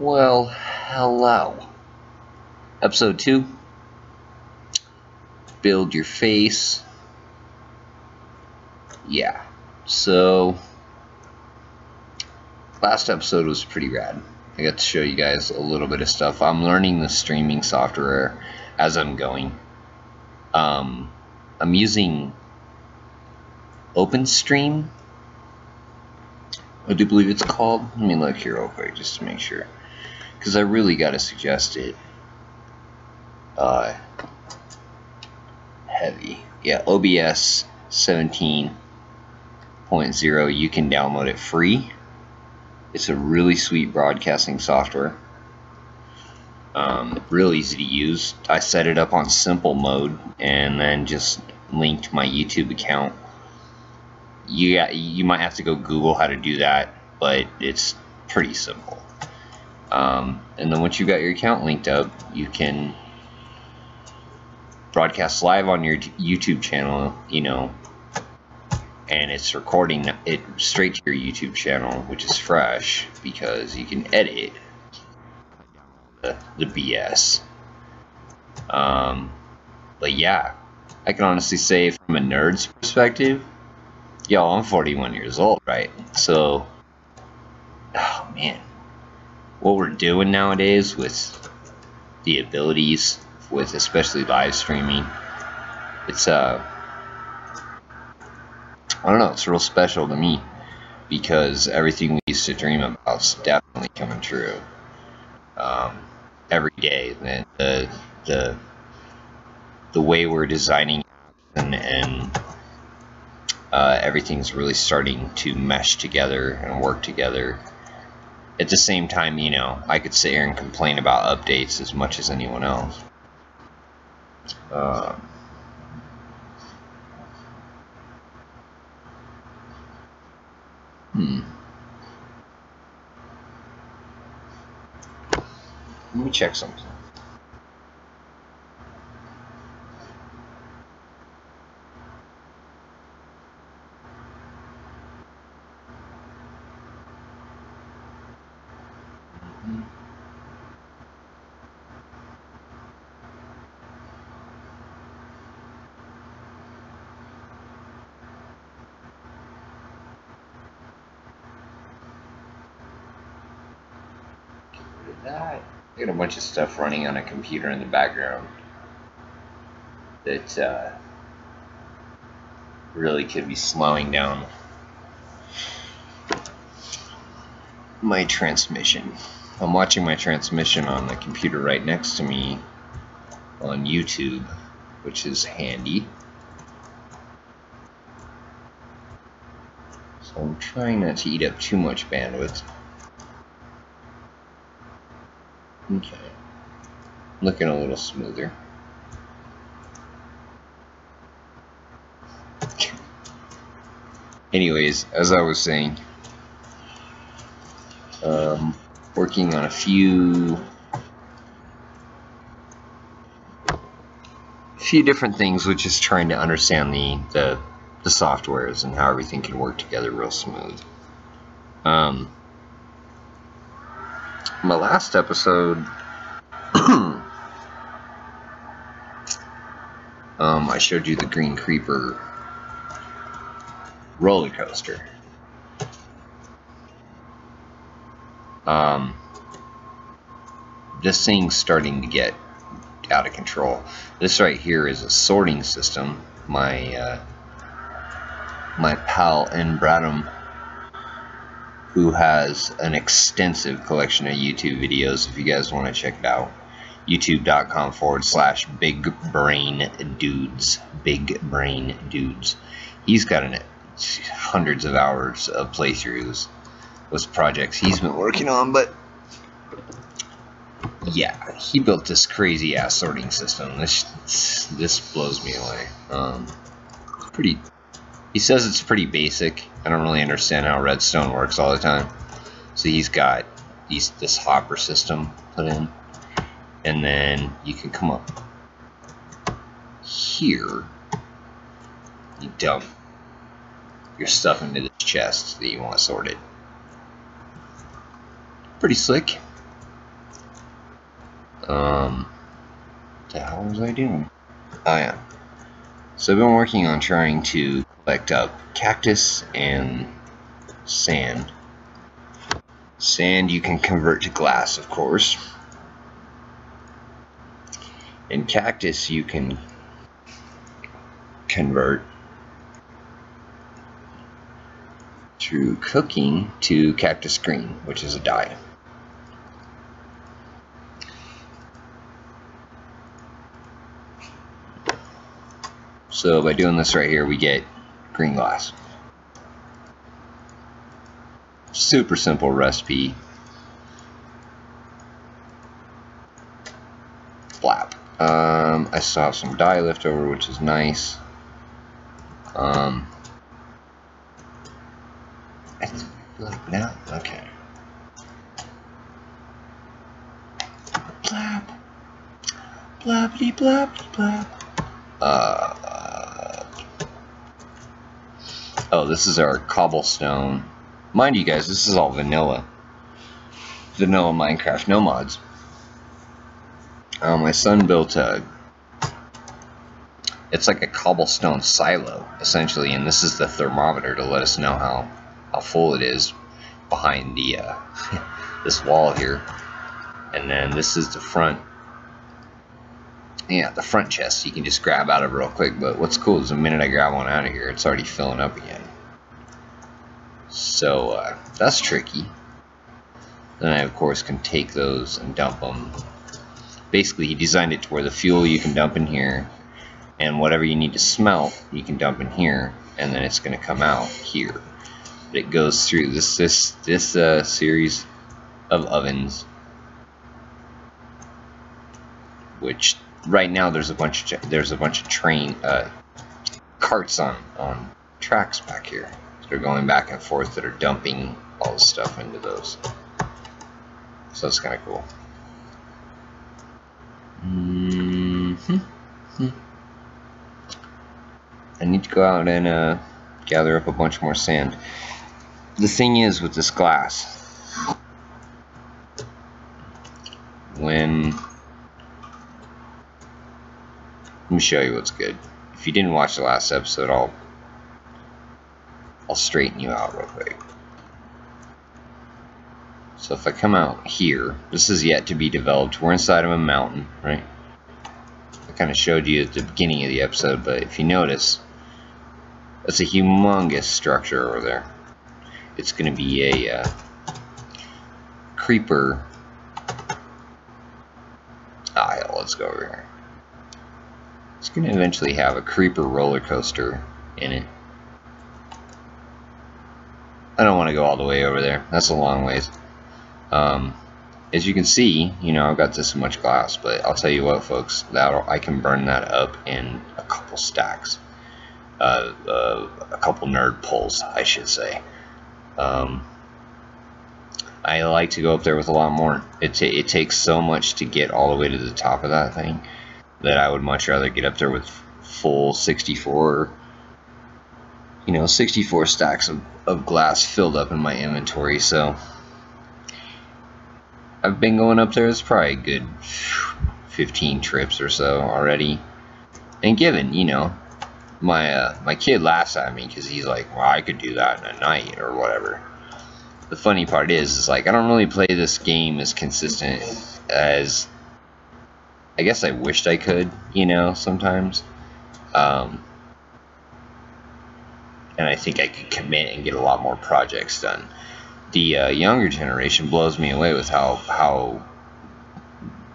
Well, hello. Episode 2. Build your face. Yeah. So, last episode was pretty rad. I got to show you guys a little bit of stuff. I'm learning the streaming software as I'm going. I'm using OpenStream. I do believe it's called. Let me look here real quick just to make sure, because I really got to suggest it. Heavy. Yeah, OBS 17.0. You can download it free. It's a really sweet broadcasting software. Real easy to use. I set it up on simple mode and then just linked my YouTube account. You might have to go Google how to do that, but it's pretty simple. And then once you got your account linked up, you can broadcast live on your YouTube channel, and it's recording it straight to your YouTube channel, which is fresh because you can edit the BS. But yeah, I can honestly say from a nerd's perspective, I'm 41 years old, right? So, oh man, what we're doing nowadays with the abilities, with especially live streaming, it's I don't know, it's real special to me because everything we used to dream about is definitely coming true. Every day, the way we're designing and everything's really starting to mesh together and work together. At the same time, I could sit here and complain about updates as much as anyone else. Let me check something. That. I got a bunch of stuff running on a computer in the background that really could be slowing down my transmission. I'm watching my transmission on the computer right next to me on YouTube, which is handy. So I'm trying not to eat up too much bandwidth. Okay. Looking a little smoother. Anyways, as I was saying, working on a few different things, which is trying to understand the softwares and how everything can work together real smooth. My last episode, I showed you the Green Creeper roller coaster. This thing's starting to get out of control. This right here is a sorting system. My pal Bradham, who has an extensive collection of YouTube videos, if you guys want to check it out, youtube.com/bigbraindudes. Big Brain Dudes. He's got hundreds of hours of playthroughs with projects he's been working on, but yeah, he built this crazy ass sorting system. This blows me away. He says it's pretty basic. I don't really understand how redstone works all the time. So he's got this hopper system put in, and then you can come up here. You dump your stuff into this chest that you want sorted. Pretty slick. What the hell was I doing? Oh yeah. So I've been working on trying to collect up cactus and sand. Sand you can convert to glass, of course. And cactus you can convert through cooking to cactus green, which is a dye. So by doing this right here, we get green glass. Super simple recipe. Flap. I still have some dye left over, which is nice. I feel like now, okay. Blap. Blappity blappity blap. Oh, this is our cobblestone. Mind you guys, this is all vanilla. Vanilla Minecraft, no mods. My son built it's like a cobblestone silo, essentially, and this is the thermometer to let us know how full it is behind the this wall here. And then this is the front. Yeah, the front chest you can just grab out of real quick, but what's cool is the minute I grab one out of here, it's already filling up again. So that's tricky. Then I of course can take those and dump them. Basically he designed it to where the fuel you can dump in here, and whatever you need to smelt you can dump in here, and then it's going to come out here. But it goes through this series of ovens, which right now there's a bunch of train carts on tracks back here. They're going back and forth that are dumping all the stuff into those. So it's kind of cool. I need to go out and gather up a bunch more sand. The thing is with this glass, let me show you what's good. If you didn't watch the last episode, I'll straighten you out real quick. So if I come out here, this is yet to be developed. We're inside of a mountain, right? I kind of showed you at the beginning of the episode, but if you notice, that's a humongous structure over there. It's going to be a creeper aisle. Let's go over here. It's going to eventually have a creeper roller coaster in it. I don't want to go all the way over there. That's a long ways. As you can see, you know, I've got this much glass, but I'll tell you what, folks, I can burn that up in a couple stacks. A couple nerd pulls, I should say. I like to go up there with a lot more. It takes so much to get all the way to the top of that thing that I would much rather get up there with full 64, you know, 64 stacks of glass filled up in my inventory. So I've been going up there. It's probably a good 15 trips or so already. And given, you know, my kid laughs at me because he's like, well, I could do that in a night or whatever. The funny part is like, I don't really play this game as consistent as I guess I wished I could, you know, sometimes. And I think I could commit and get a lot more projects done. The younger generation blows me away with how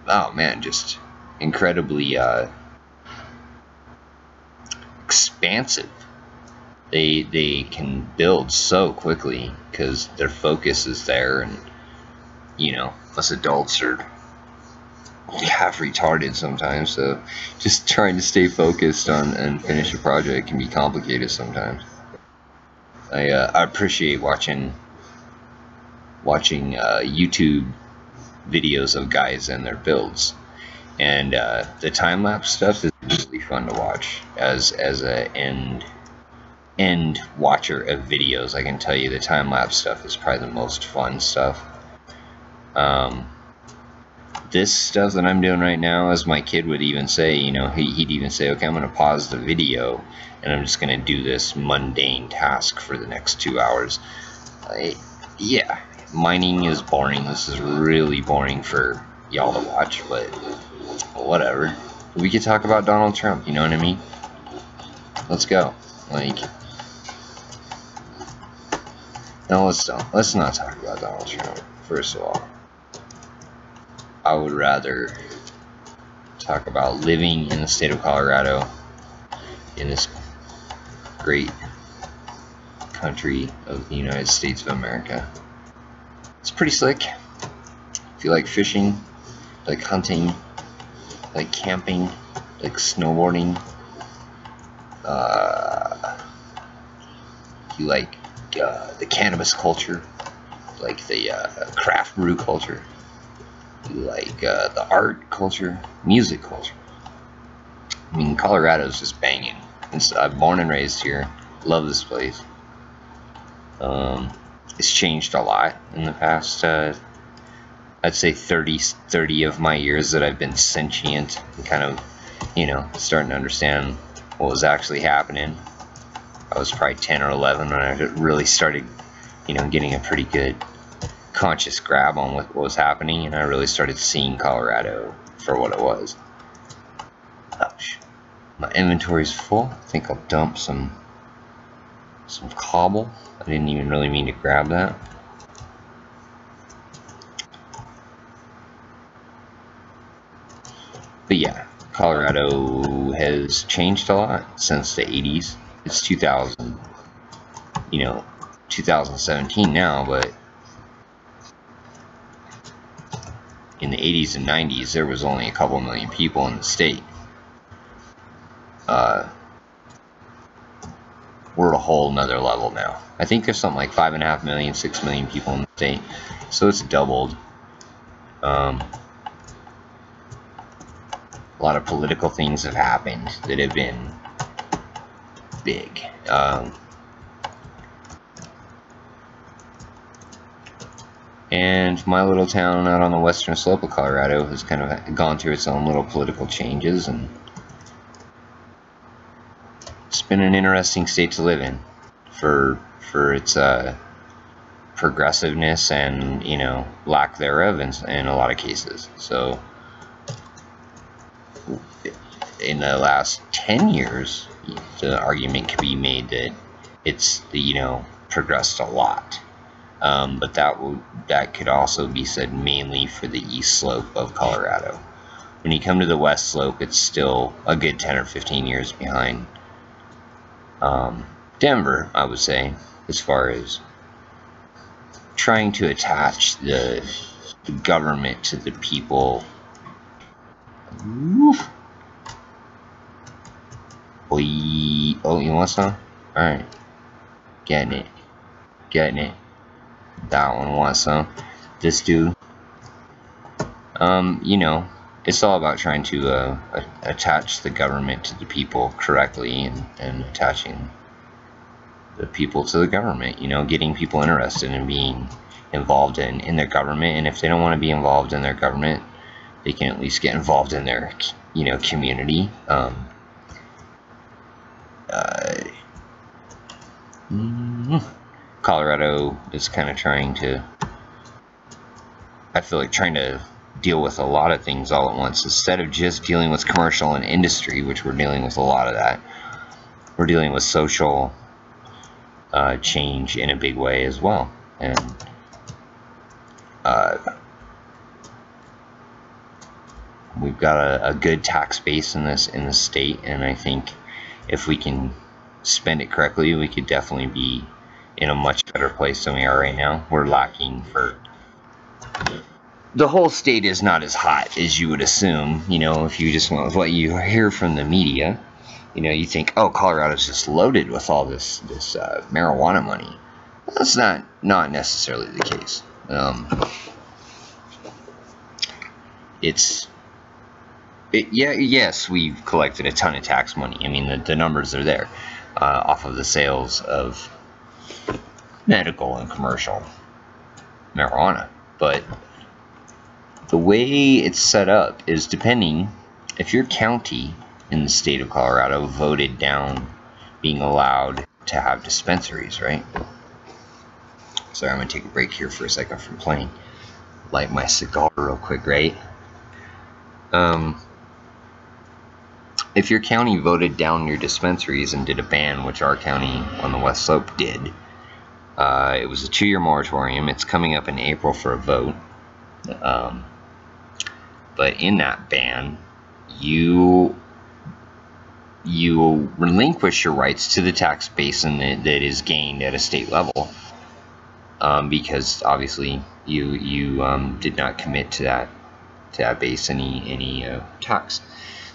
oh man, just incredibly expansive they can build so quickly because their focus is there, and you know, us adults are half retarded sometimes, so just trying to stay focused on and finish a project can be complicated sometimes. I appreciate watching YouTube videos of guys and their builds, and the time-lapse stuff is really fun to watch. As a end watcher of videos, I can tell you the time-lapse stuff is probably the most fun stuff. this stuff that I'm doing right now, as my kid would even say, you know, he'd even say, okay, I'm going to pause the video and I'm just going to do this mundane task for the next 2 hours. Yeah, mining is boring. This is really boring for y'all to watch, but whatever. We could talk about Donald Trump, you know what I mean? Let's go. Like, no, let's not talk about Donald Trump. First of all, I would rather talk about living in the state of Colorado, in this great country of the United States of America. It's pretty slick. If you like fishing, like hunting, like camping, like snowboarding, you like the cannabis culture, like the craft brew culture, you like the art culture, music culture. I mean, Colorado's just banging. I'm born and raised here. Love this place. It's changed a lot in the past, I'd say 30 of my years that I've been sentient and kind of, you know, starting to understand what was actually happening. I was probably 10 or 11 when I really started, you know, getting a pretty good conscious grab on what was happening, and I really started seeing Colorado for what it was. Ouch. My inventory's full. I think I'll dump some cobble. I didn't even really mean to grab that. But yeah, Colorado has changed a lot since the 80s. It's 2000, you know, 2017 now, but in the 80s and 90s, there was only a couple million people in the state. We're at a whole nother level now. I think there's something like 5.5 million, 6 million people in the state, so it's doubled. A lot of political things have happened that have been big. And my little town out on the western slope of Colorado has kind of gone through its own little political changes, and it's been an interesting state to live in for its progressiveness and, you know, lack thereof in a lot of cases. So in the last 10 years, the argument could be made that it's, you know, progressed a lot. But that could also be said mainly for the east slope of Colorado. When you come to the west slope, it's still a good 10 or 15 years behind Denver, I would say, as far as trying to attach the government to the people. Oof. Oh, you want some? Alright. Getting it. That one wants some. This dude. You know, it's all about trying to attach the government to the people correctly, and attaching the people to the government, you know, getting people interested in being involved in their government. And if they don't want to be involved in their government, they can at least get involved in their, you know, community. Colorado is kind of trying to, I feel like, trying to deal with a lot of things all at once. Instead of just dealing with commercial and industry, which we're dealing with a lot of that, we're dealing with social change in a big way as well. And we've got a good tax base in the state, and I think if we can spend it correctly, we could definitely be in a much better place than we are right now. We're lacking for, the whole state is not as hot as you would assume. You know, if you just went with what you hear from the media, you know, you think, oh, Colorado's just loaded with all this marijuana money. That's not necessarily the case. Yes, we've collected a ton of tax money. I mean, the numbers are there, off of the sales of medical and commercial marijuana. But The way it's set up is depending if your county in the state of Colorado voted down being allowed to have dispensaries, right? Sorry, I'm going to take a break here for a second from playing. Light my cigar real quick, right? If your county voted down your dispensaries and did a ban, which our county on the West Slope did, it was a 2-year moratorium. It's coming up in April for a vote. But in that ban, you relinquish your rights to the tax base that is gained at a state level, because obviously you did not commit to that base any tax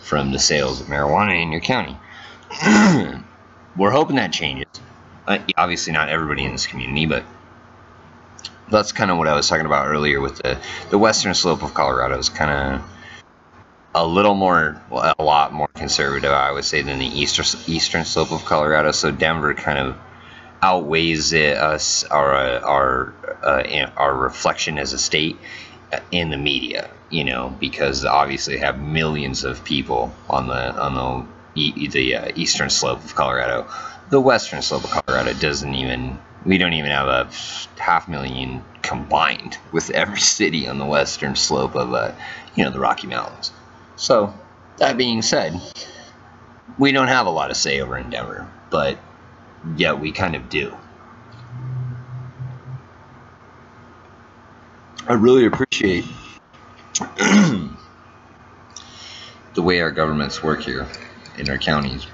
from the sales of marijuana in your county. We're hoping that changes. Obviously not everybody in this community, but that's kind of what I was talking about earlier with the western slope of Colorado is kind of a lot more conservative, I would say, than the eastern slope of Colorado. So Denver kind of outweighs our reflection as a state in the media, because obviously have millions of people on the eastern slope of Colorado. The western slope of Colorado we don't even have a 500,000 combined with every city on the western slope of the Rocky Mountains. So that being said, we don't have a lot of say over in Denver, but yeah, we kind of do. I really appreciate the way our governments work here in our counties.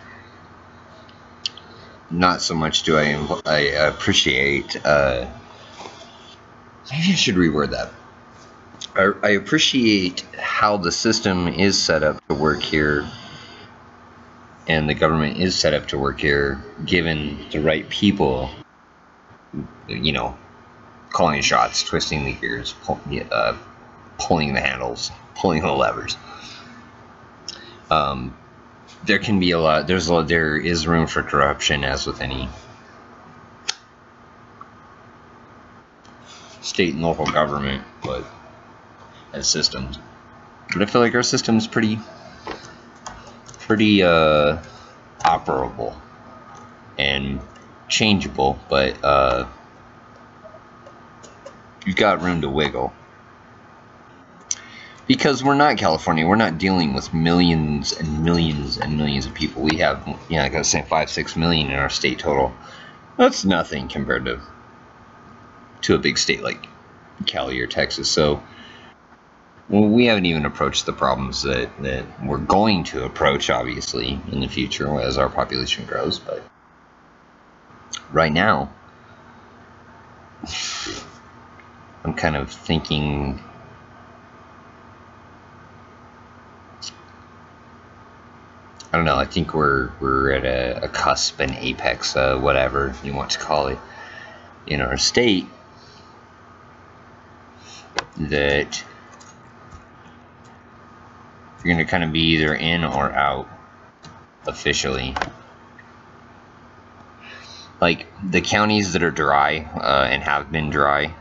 Not so much do I appreciate, maybe I should reword that. I appreciate how the system is set up to work here, and the government is set up to work here, given the right people, calling shots, twisting the gears, pulling the handles, pulling the levers. There can be there is room for corruption, as with any state and local government, but as systems. But I feel like our system's pretty operable and changeable, but you've got room to wiggle. Because we're not California, we're not dealing with millions and millions and millions of people. We have, like I was saying, 5-6 million in our state total. That's nothing compared to a big state like Cali or Texas. So we haven't even approached the problems that we're going to approach, obviously, in the future as our population grows. But right now, I'm kind of thinking, I don't know, I think we're at a cusp, an apex, whatever you want to call it, in our state, that you're going to kind of be either in or out officially. Like, the counties that are dry and have been dry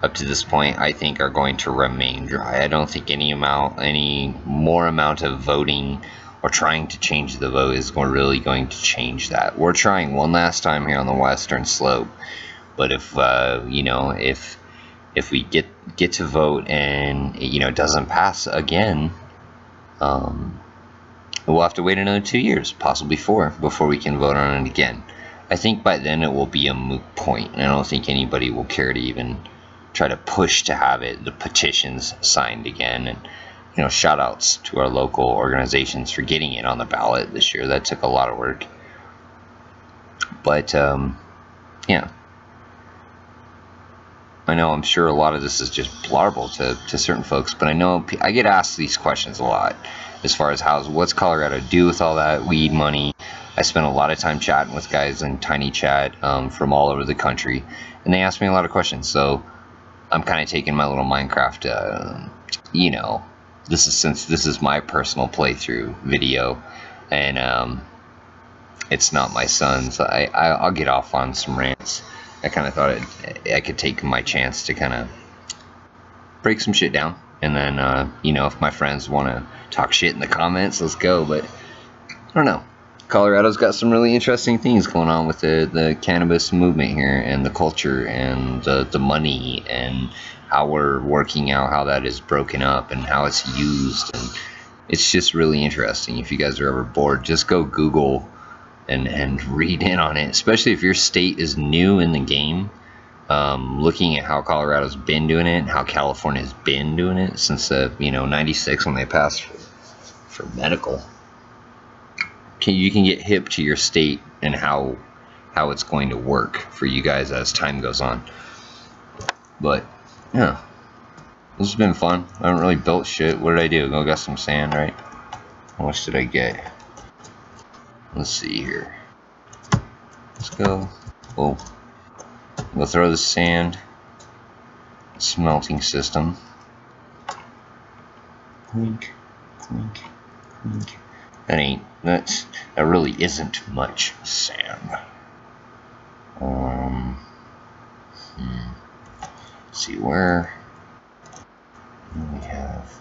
up to this point, I think are going to remain dry. I don't think any more amount of voting or trying to change the vote is really going to change that. We're trying one last time here on the western slope, but if if we get to vote and it doesn't pass again, we'll have to wait another 2 years, possibly 4, before we can vote on it again. I think by then it will be a moot point, and I don't think anybody will care to even try to push to have the petitions signed again. And shout outs to our local organizations for getting it on the ballot this year. That took a lot of work. But yeah, I know, I'm sure a lot of this is just blarble to certain folks, but I know I get asked these questions a lot as far as what's Colorado do with all that weed money. I spent a lot of time chatting with guys in Tiny Chat from all over the country, and they ask me a lot of questions. So I'm kind of taking my little Minecraft, since this is my personal playthrough video, and it's not my son's. I'll get off on some rants. I kind of thought I could take my chance to kind of break some shit down And then, you know, if my friends want to talk shit in the comments, let's go. But I don't know. Colorado's got some really interesting things going on with the cannabis movement here, and the culture, and the money, and how we're working out how that is broken up and how it's used. And it's just really interesting. If you guys are ever bored, just go Google and read in on it, especially if your state is new in the game. Looking at how Colorado's been doing it and how California's been doing it since you know, 96 when they passed for medical. You can get hip to your state and how it's going to work for you guys as time goes on. But yeah, this has been fun. I haven't really built shit. What did I do? Go get some sand, right? How much did I get? Let's see here. Let's go. Oh, we'll throw the sand smelting system. Clink, clink, clink. That really isn't much sand. Let's see, where we have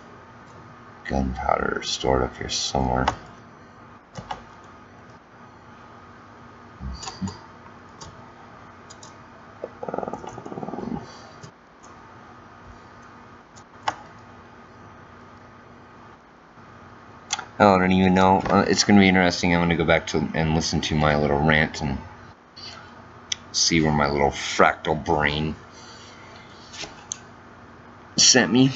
gunpowder stored up here somewhere. I don't even know. It's going to be interesting. I'm going to go back to and listen to my little rant and see where my little fractal brain sent me.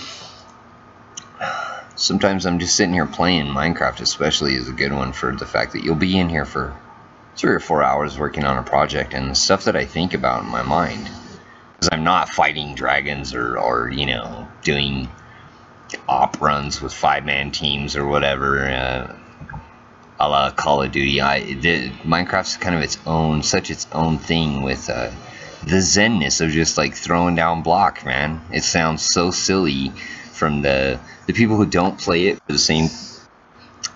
Sometimes I'm just sitting here playing. Minecraft especially is a good one for the fact that you'll be in here for 3 or 4 hours working on a project, and the stuff that I think about in my mind, because I'm not fighting dragons or you know, doing op runs with 5-man teams or whatever, a la Call of Duty. Minecraft's kind of its own thing with the zenness of just like throwing down block, man. It sounds so silly from the people who don't play it for the same.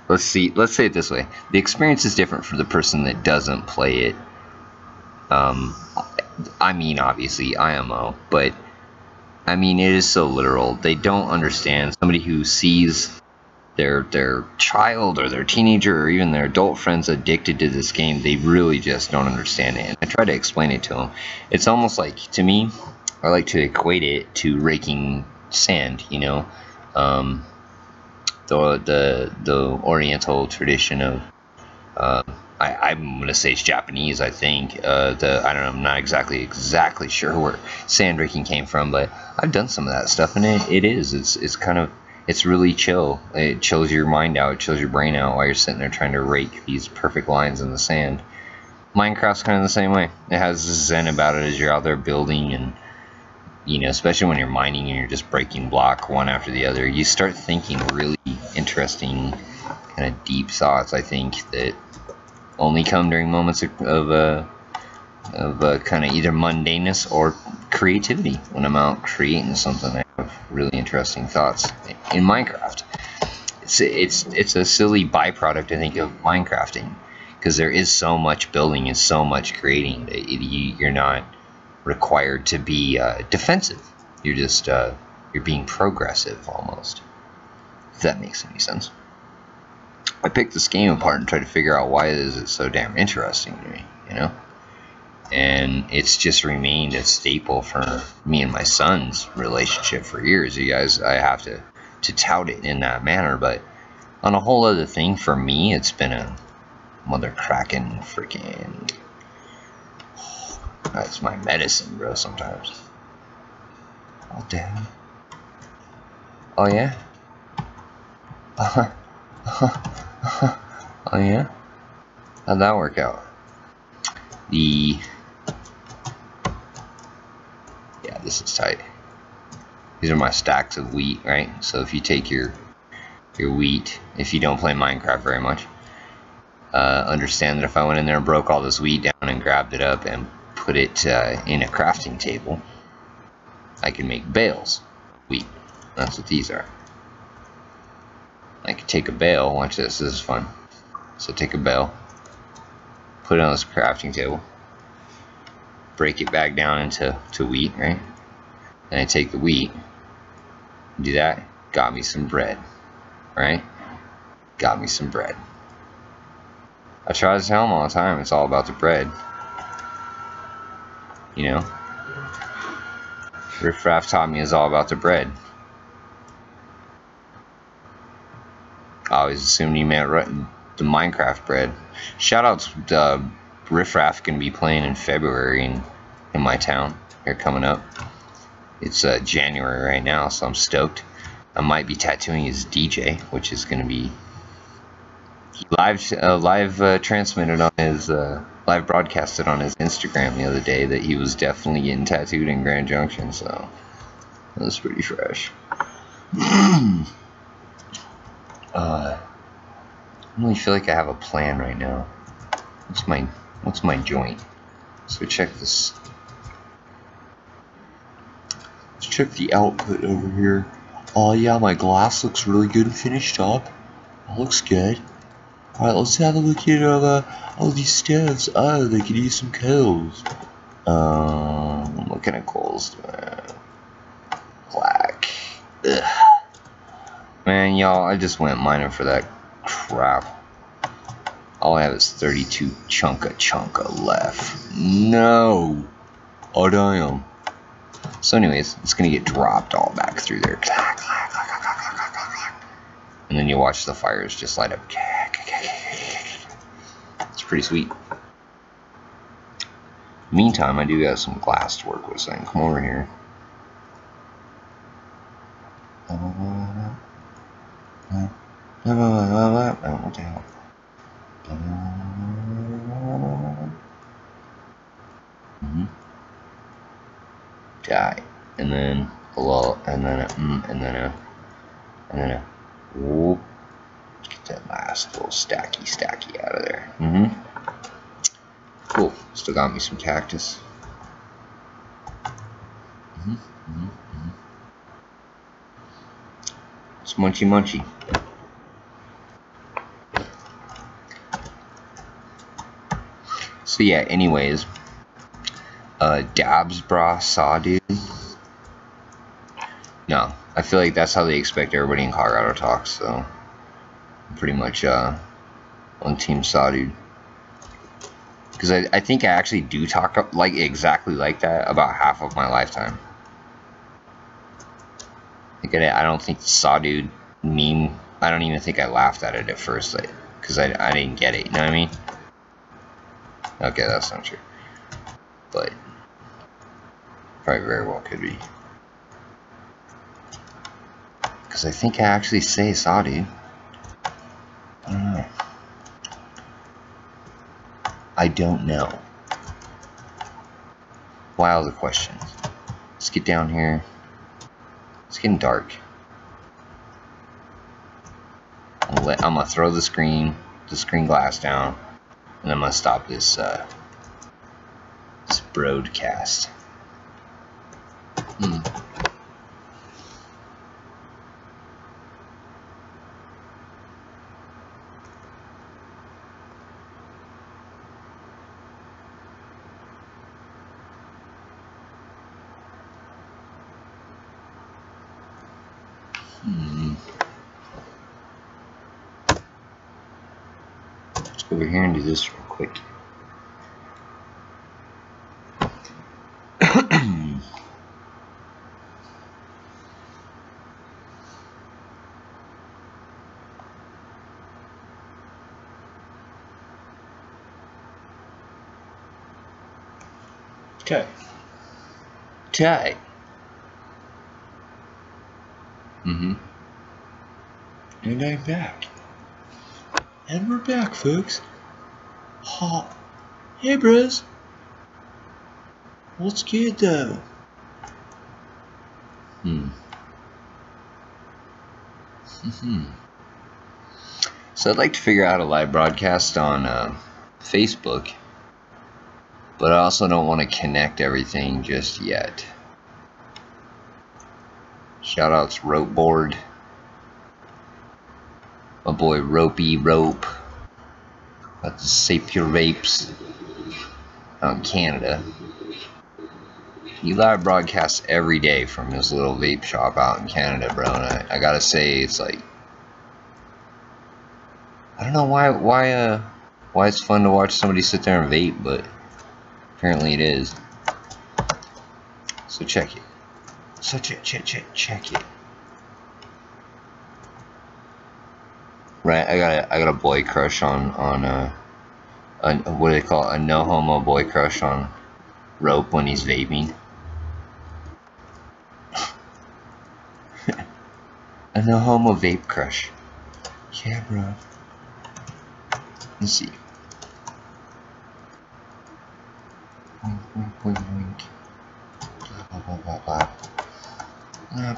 Let's say it this way: the experience is different for the person that doesn't play it. I mean, obviously IMO, but I mean, it is so literal. They don't understand. Somebody who sees their child or their teenager or even their adult friends addicted to this game, they really just don't understand it. And I try to explain it to them. It's almost like, to me, I like to equate it to raking sand, you know. The Oriental tradition of, I'm gonna say it's Japanese, I think. I don't know, I'm not exactly sure where sand raking came from, but I've done some of that stuff, and it's really chill. It chills your mind out, it chills your brain out while you're sitting there trying to rake these perfect lines in the sand. Minecraft's kind of the same way. It has this zen about it as you're out there building, and you know, especially when you're mining and you're just breaking block one after the other, you start thinking really interesting, kind of deep thoughts, I think, that only come during moments of kind of either mundaneness or creativity. When I'm out creating something, I have really interesting thoughts in Minecraft. It's a silly byproduct, I think, of Minecrafting, because there is so much building and so much creating that you're not required to be defensive. You're just you're being progressive almost, if that makes any sense. I picked this game apart and tried to figure out why is it so damn interesting to me, you know? And it's just remained a staple for me and my son's relationship for years. You guys, I have to tout it in that manner, but on a whole other thing, for me, it's been a mother cracking freaking. That's my medicine, bro, sometimes. Oh, damn. Oh, yeah? Oh, yeah? How'd that work out? Yeah, this is tight. These are my stacks of wheat, right? So if you take your wheat, if you don't play Minecraft very much, understand that if I went in there and broke all this wheat down and grabbed it up and put it in a crafting table, I can make bales of wheat. That's what these are. I could take a bale, watch this is fun. So take a bale, put it on this crafting table, break it back down into wheat, right? And I take the wheat, do that, got me some bread, right? Got me some bread. I try to tell him all the time, it's all about the bread. You know? Riff Raff taught me it's all about the bread. I always assumed you meant the Minecraft bread. Shoutouts to Riff Raff going to be playing in February in my town. Here coming up. It's January right now, so I'm stoked. I might be tattooing his DJ, which is going to be live transmitted on his live broadcasted on his Instagram the other day that he was definitely getting tattooed in Grand Junction, so that was pretty fresh. I don't really feel like I have a plan right now. What's my joint? So check this. Let's check the output over here. Oh yeah, my glass looks really good and finished up. That looks good. Alright, let's have a look at all these stoves. Oh, they could use some coals. What kind of coals? Black. Ugh. Man, y'all, I just went mining for that crap. All I have is 32 chunka left. No! Oh, damn. So anyways, it's gonna get dropped all back through there. And then you watch the fires just light up. It's pretty sweet. Meantime, I do got some glass to work with, so I can come over here. What the hell? Die. And then a lull, and then a and then a whoop. Let's get that last little stacky out of there. Cool. Still got me some cactus. It's munchy. So yeah, anyways, dabs bra saw dude. No, I feel like that's how they expect everybody in Colorado talks, so I'm pretty much on team saw dude. Because I think I actually do talk like exactly like that about half of my lifetime. Like I don't think the saw dude meme, I don't even think I laughed at it at first, like, because I didn't get it, you know what I mean? Okay, that's not true. But probably very well could be. Because I think I actually say saw dude. I don't know. I don't know. Wild questions. Let's get down here. It's getting dark. I'm gonna throw the screen glass down, and I'm gonna stop this this broadcast. Let's go over here and do this real quick. Okay. And I'm back. And we're back, folks. Hey, bros. What's good, though? So I'd like to figure out how to live broadcast on Facebook, but I also don't want to connect everything just yet. Shoutouts Rope Board. My boy Ropey Rope. About to Sapir Vapes out in Canada. He live broadcasts every day from his little vape shop out in Canada, bro. And I gotta say, it's like, I don't know why it's fun to watch somebody sit there and vape, but apparently it is. So check it. So check it. Right, I got a boy crush on what do they call it? A no homo boy crush on Rope when he's vaping. A no homo vape crush. Yeah, bro. Let's see. Wink, wink, wink, wink. Blah, blah, blah, blah, blah.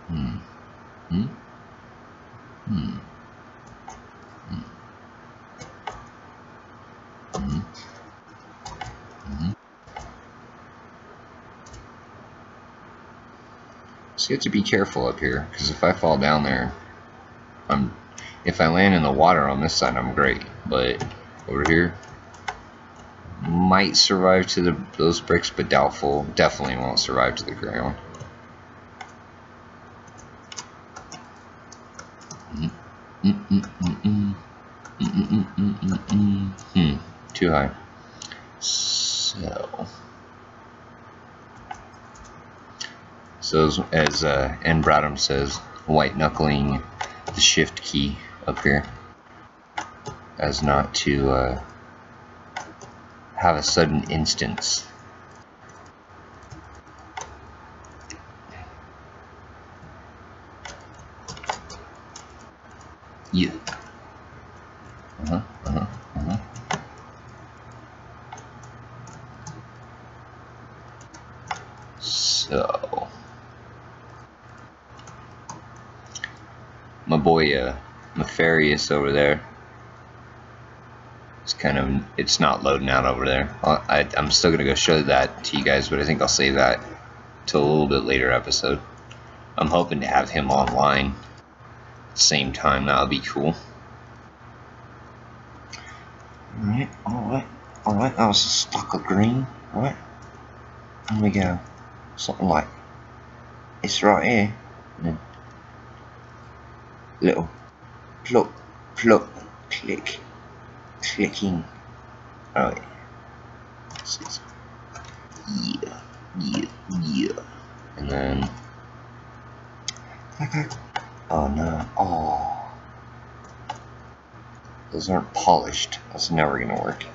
Hmm. Hmm. Hmm. Hmm. Hmm. Hmm. So you have to be careful up here, because if I fall down there, if I land in the water on this side, I'm great. But over here, might survive to those bricks, but doubtful. Definitely won't survive to the ground. Too high. So as N. Bradham says, white knuckling the shift key up here, as not to have a sudden instance. Yeah. So, my boy Nefarious over there, it's not loading out over there. I'm still gonna go show that to you guys, but I think I'll save that till a little bit later episode. I'm hoping to have him online at the same time. That would be cool. Alright, that was a stock of green. Alright, here we go. Something like it's right here. And then little plop, click, clicking. Alright. Yeah. And then, oh no, oh, those aren't polished. That's never gonna work.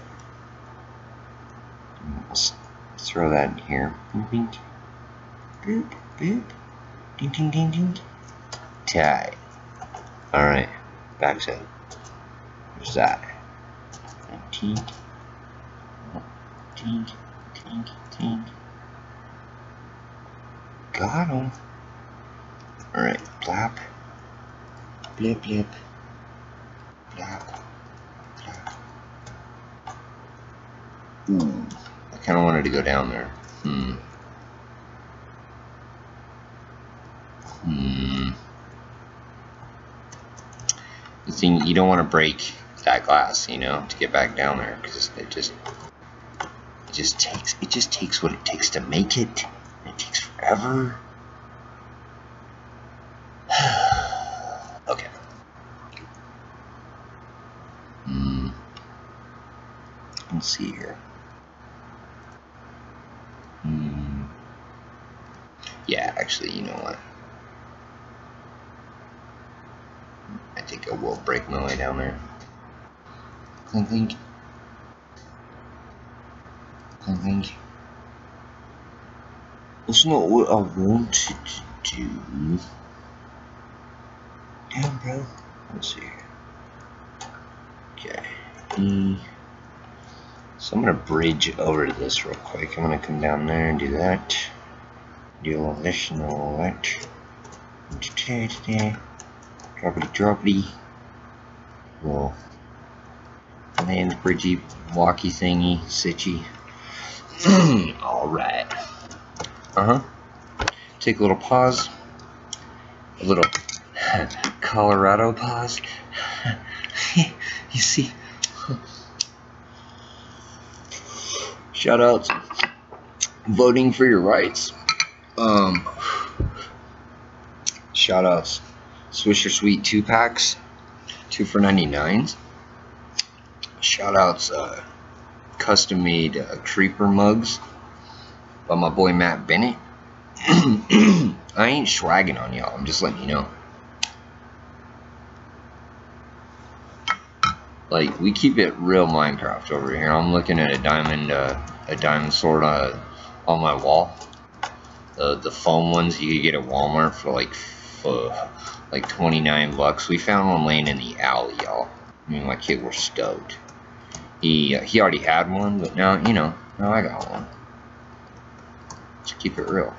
Let's throw that in here. Boop, boop, boop. Ding, ding, ding, ding. Tight. Alright, back to there's that. And tink. Tink, tink, tink. Got him. Alright, blap. Blip, blip. Blap. Blap. Ooh, I kind of wanted to go down there. The thing, you don't want to break that glass, you know, to get back down there, because it just takes what it takes to make it. It takes forever. Okay. Let's see here. Yeah, actually, you know what? I think I will break my way down there. Clink, clink. Clink, clink. That's not what I wanted to do. Damn, bro. Let's see. Okay. So I'm gonna bridge over to this real quick. I'm gonna come down there and do that. Do all this and all that. Droppity. Little land bridgey, walkie thingy, sitchy. Alright. Take a little pause. A little Colorado pause. You see? Shout outs voting for your rights. Shout outs. Swisher Sweet 2-packs, 2 for $99. Shout outs, custom made creeper mugs by my boy Matt Bennett. I ain't swagging on y'all, I'm just letting you know. Like, we keep it real Minecraft over here. I'm looking at a diamond sword on my wall. The foam ones you could get at Walmart for like 29 bucks. We found one laying in the alley, y'all. Me and my kid were stoked. He already had one, but now, you know, now I got one. Just keep it real.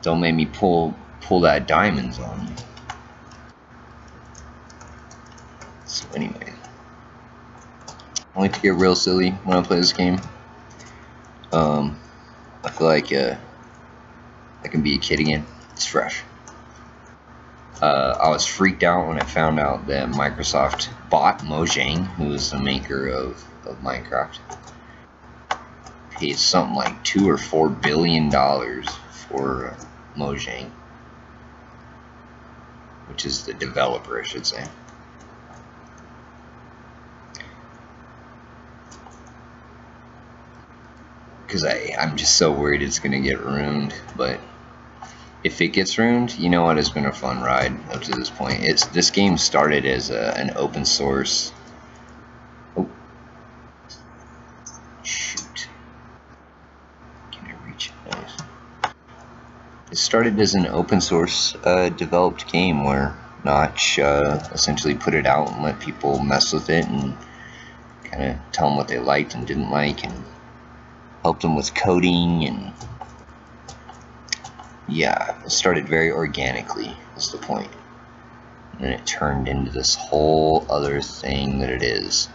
Don't make me pull that diamonds on you. So anyway, I like to get real silly when I play this game. I feel like I can be a kid again. It's fresh. I was freaked out when I found out that Microsoft bought Mojang, who is the maker of Minecraft. Paid something like $2 or $4 billion for Mojang, which is the developer, I should say. Because I'm just so worried it's going to get ruined, but if it gets ruined, you know what, it's been a fun ride up to this point. This game started as an open source. Oh, shoot! Can I reach it? Nice. It started as an open source developed game where Notch essentially put it out and let people mess with it and kind of tell them what they liked and didn't like, and helped them with coding, and yeah, it started very organically, is the point. And it turned into this whole other thing that it is.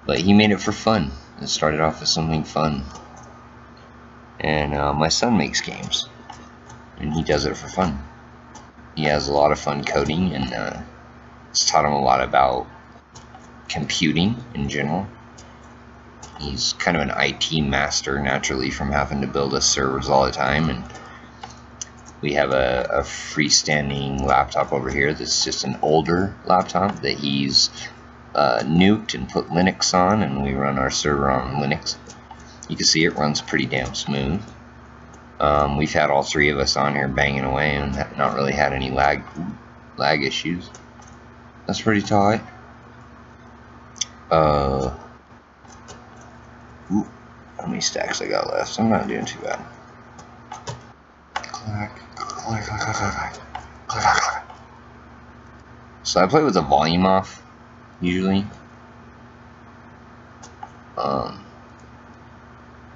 But he made it for fun. It started off as something fun. And my son makes games, and he does it for fun. He has a lot of fun coding, and it's taught him a lot about computing in general. He's kind of an IT master naturally from having to build us servers all the time, and we have a freestanding laptop over here that's just an older laptop that he's nuked and put Linux on, and we run our server on Linux. You can see it runs pretty damn smooth. We've had all three of us on here banging away and not really had any lag issues. That's pretty tight. Ooh, how many stacks I got left? I'm not doing too bad. Clack, clack, clack, clack, clack, clack, clack. So I play with the volume off, usually.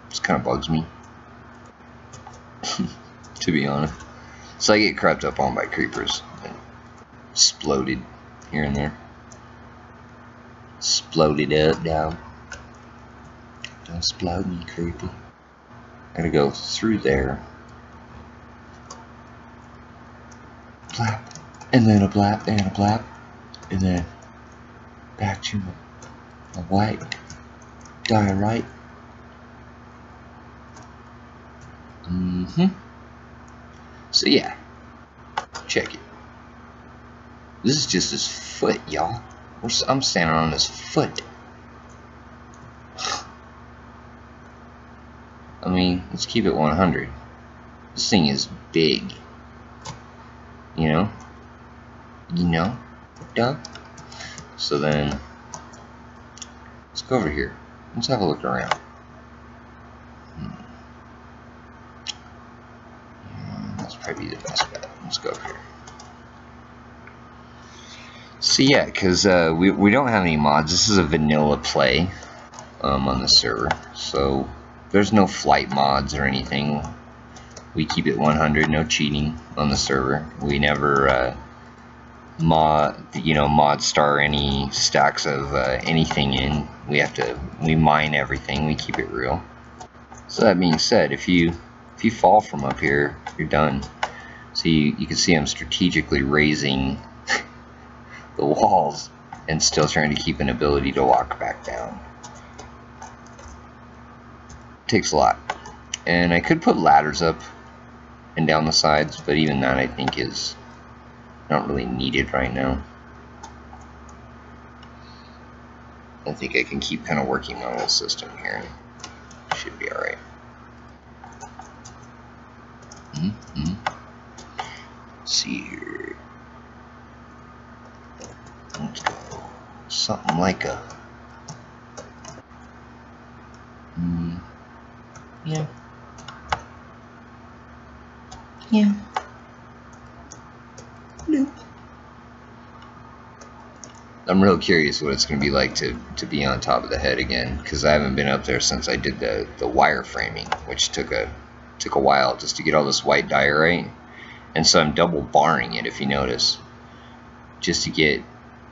Just kind of bugs me, to be honest. So I get crept up on by creepers and exploded here and there. Exploded up, dog. Don't explode me, creepy. I gotta go through there. Blap. And then a blap, and a blap. And then back to my white diorite. So yeah. Check it. This is just his foot, y'all. I'm standing on his foot. I mean, let's keep it 100. This thing is big. You know? Dog? So then, let's go over here. Let's have a look around. Yeah, that's probably the best bet. Let's go over here. So yeah, because we don't have any mods. This is a vanilla play on the server. So there's no flight mods or anything. We keep it 100, no cheating on the server. We never mod star any stacks of anything in. We mine everything. We keep it real. So that being said, if you fall from up here, you're done. So you can see I'm strategically raising the walls and still trying to keep an ability to walk back down. takes a lot. And I could put ladders up and down the sides, but even that I think is not really needed right now. I think I can keep kind of working my little system here. Should be alright. Let's see here. Let's go. Something like a... yeah. Yeah. Nope. I'm real curious what it's going to be like to be on top of the head again, because I haven't been up there since I did the wire framing, which took a while just to get all this white dye right. And so I'm double barring it, if you notice, just to get,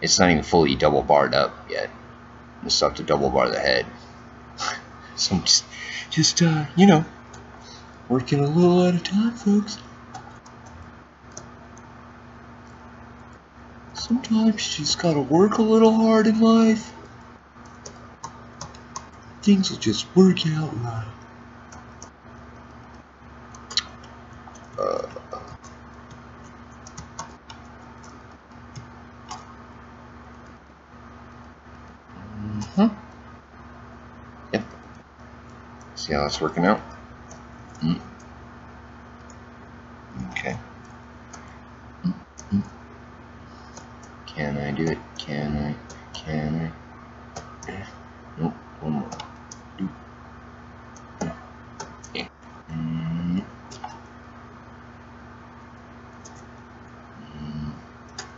it's not even fully double barred up yet. I still have to double bar the head. So I'm just you know, working a little at a time, folks. Sometimes you just gotta work a little hard in life. Things will just work out right. Yep. See how that's working out? Okay. Can I do it? Can I? Nope. One more. Okay.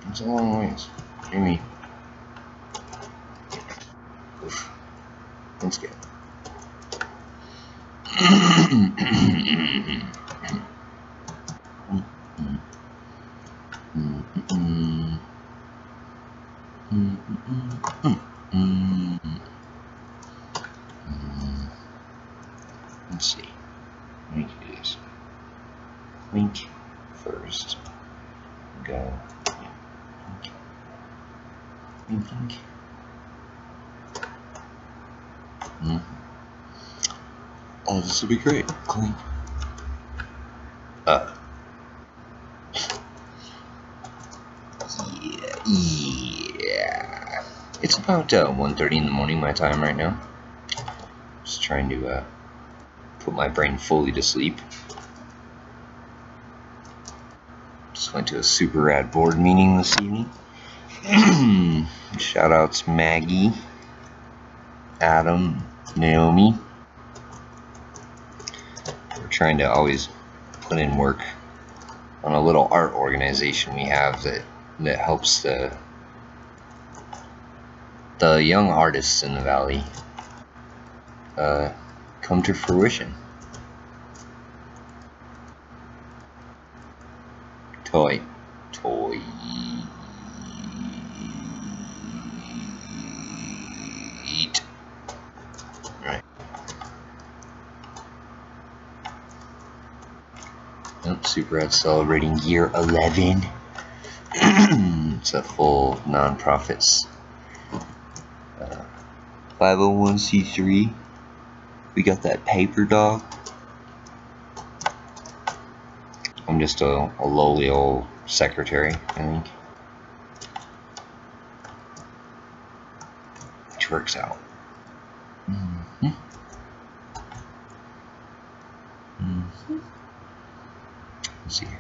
It's a long ways. Maybe. Oof. Let's get. Let's see. Let me do this. Link first. Go. Link. Oh, this will be great. Clink. Yeah. It's about 1:30 in the morning my time right now. Just trying to put my brain fully to sleep. Just went to a super rad board meeting this evening. Shout outs Maggie, Adam, Naomi. We're trying to always put in work on a little art organization we have that helps the young artists in the valley come to fruition. Toy. Right. Nope, Super Red celebrating year 11. It's a full non-profits 501c3. We got that paper dog. I'm just a lowly old secretary, I think. Which works out. Let's see here.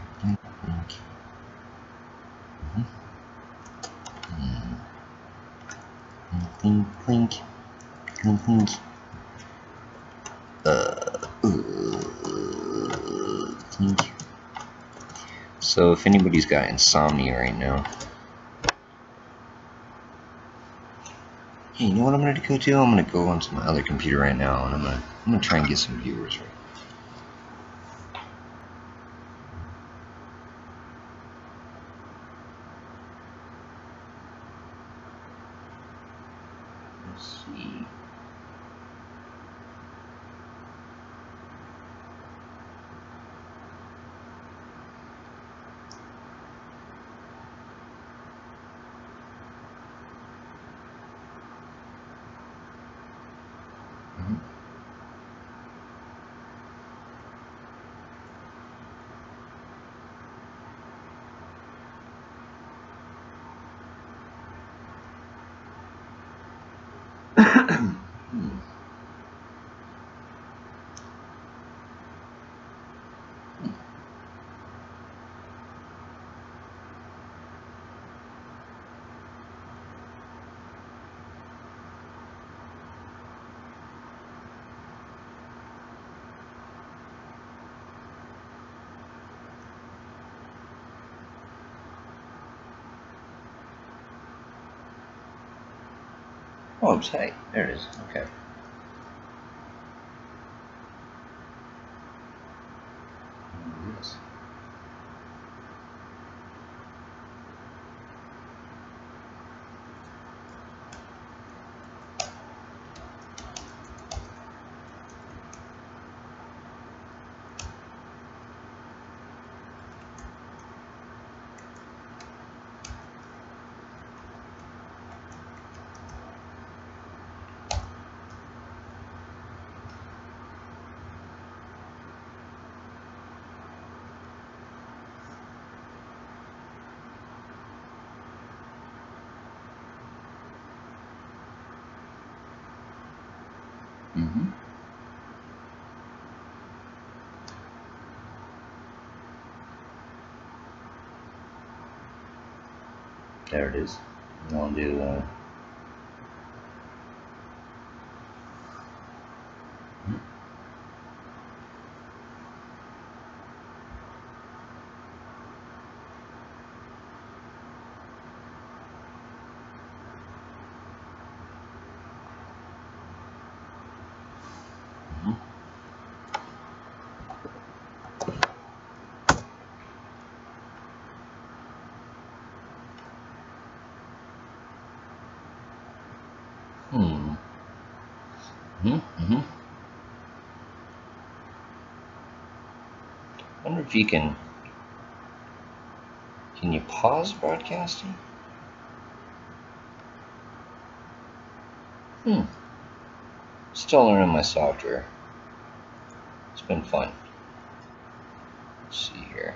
Clink. So if anybody's got insomnia right now, hey, you know what I'm gonna go do? I'm gonna go onto my other computer right now, and I'm gonna try and get some viewers right. Let's see. Oh, hey, there it is. Okay. Yes. Mm-hmm. There it is. And I'll do wonder if you can you pause broadcasting? Still learning my software. It's been fun. Let's see here.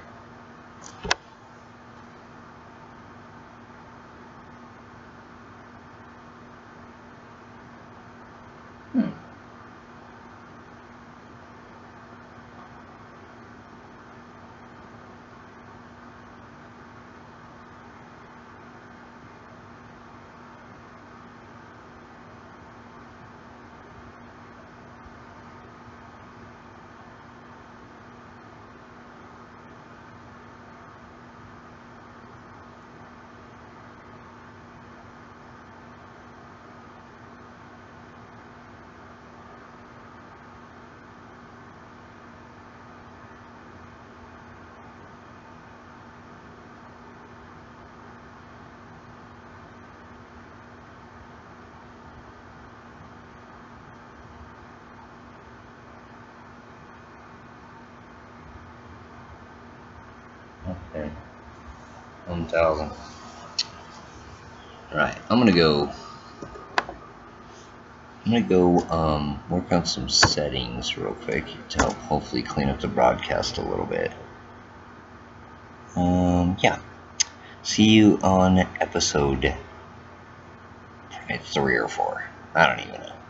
Okay. 1,000. Alright, I'm gonna go work on some settings real quick to help hopefully clean up the broadcast a little bit. Yeah. See you on episode 3 or 4. I don't even know.